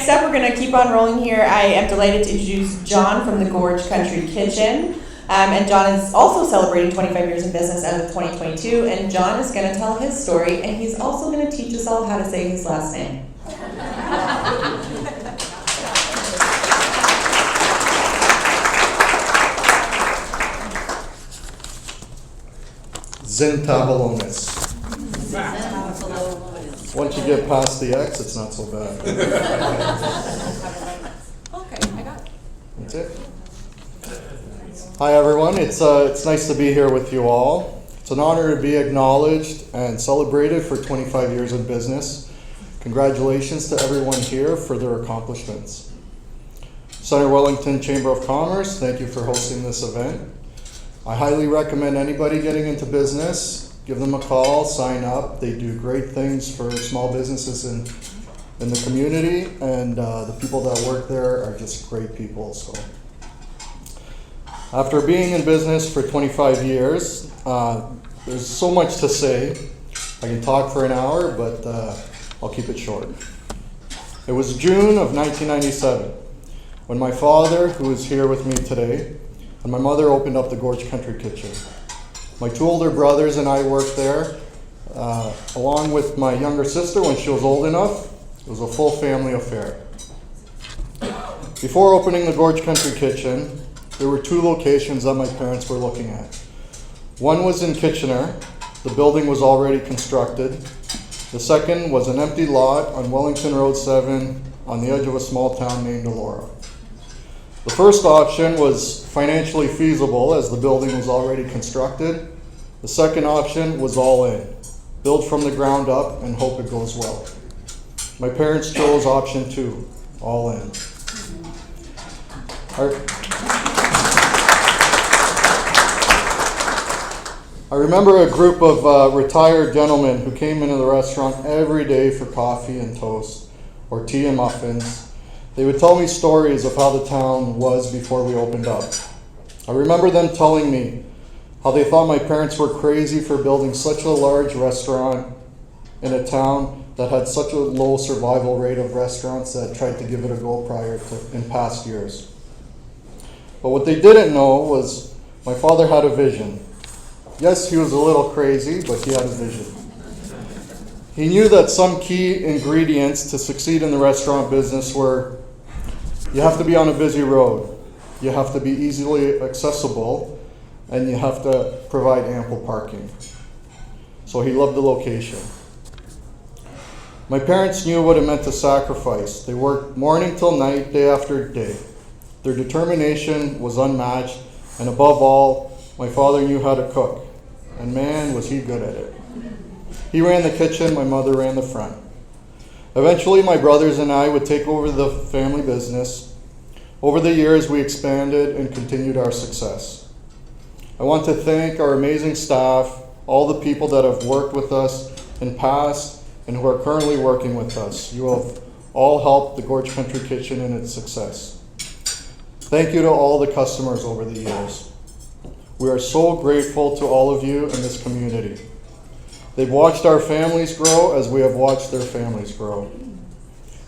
next up, we're going to keep on rolling here. I am delighted to introduce John from the Gorge Country Kitchen. And John is also celebrating 25 years in business as of 2022. And John is going to tell his story, and he's also going to teach us all how to say his last name. Zintabalonis. Once you get past the X, it's not so bad. Okay, I got it. That's it. Hi everyone, it's nice to be here with you all. It's an honor to be acknowledged and celebrated for 25 years in business. Congratulations to everyone here for their accomplishments. Centre Wellington Chamber of Commerce, thank you for hosting this event. I highly recommend anybody getting into business, give them a call, sign up. They do great things for small businesses in the community, and the people that work there are just great people. So, after being in business for 25 years, there's so much to say. I can talk for an hour, but I'll keep it short. It was June of 1997 when my father, who is here with me today, and my mother opened up the Gorge Country Kitchen. My two older brothers and I worked there, along with my younger sister when she was old enough. It was a full family affair. Before opening the Gorge Country Kitchen, there were two locations that my parents were looking at. One was in Kitchener. The building was already constructed. The second was an empty lot on Wellington Road 7 on the edge of a small town named Elora. The first option was financially feasible as the building was already constructed. The second option was all in, build from the ground up and hope it goes well. My parents chose option 2, all in. I remember a group of retired gentlemen who came into the restaurant every day for coffee and toast or tea and muffins. They would tell me stories of how the town was before we opened up. I remember them telling me how they thought my parents were crazy for building such a large restaurant in a town that had such a low survival rate of restaurants that tried to give it a go in past years. But what they didn't know was my father had a vision. Yes, he was a little crazy, but he had a vision. He knew that some key ingredients to succeed in the restaurant business were you have to be on a busy road, you have to be easily accessible, and you have to provide ample parking. So he loved the location. My parents knew what it meant to sacrifice. They worked morning till night, day after day. Their determination was unmatched, and above all, my father knew how to cook, and man, was he good at it. He ran the kitchen, my mother ran the front. Eventually, my brothers and I would take over the family business. Over the years, we expanded and continued our success. I want to thank our amazing staff, all the people that have worked with us in past and who are currently working with us. You have all helped the Gorge Country Kitchen in its success. Thank you to all the customers over the years. We are so grateful to all of you in this community. They've watched our families grow as we have watched their families grow.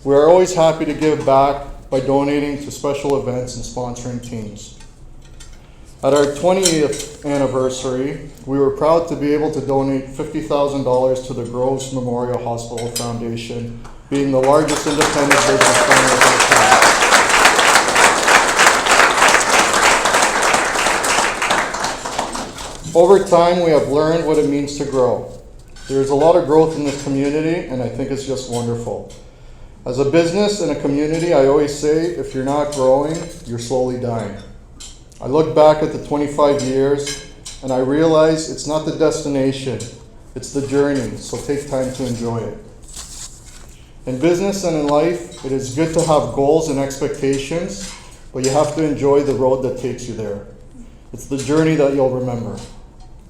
We are always happy to give back by donating to special events and sponsoring teams. At our 20th anniversary, we were proud to be able to donate $50,000 to the Groves Memorial Hospital Foundation, being the largest independent business fund in the town. Over time, we have learned what it means to grow. There's a lot of growth in this community, and I think it's just wonderful. As a business and a community, I always say, if you're not growing, you're slowly dying. I look back at the 25 years, and I realize it's not the destination, it's the journey, so take time to enjoy it. In business and in life, it is good to have goals and expectations, but you have to enjoy the road that takes you there. It's the journey that you'll remember.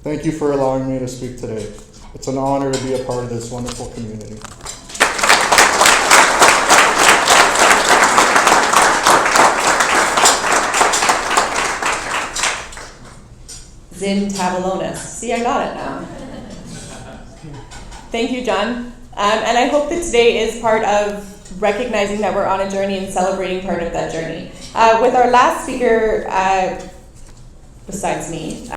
Thank you for allowing me to speak today. It's an honor to be a part of this wonderful community. Zintabalonis. See, I got it now. Thank you, John. And I hope that today is part of recognizing that we're on a journey and celebrating part of that journey. With our last speaker, besides me,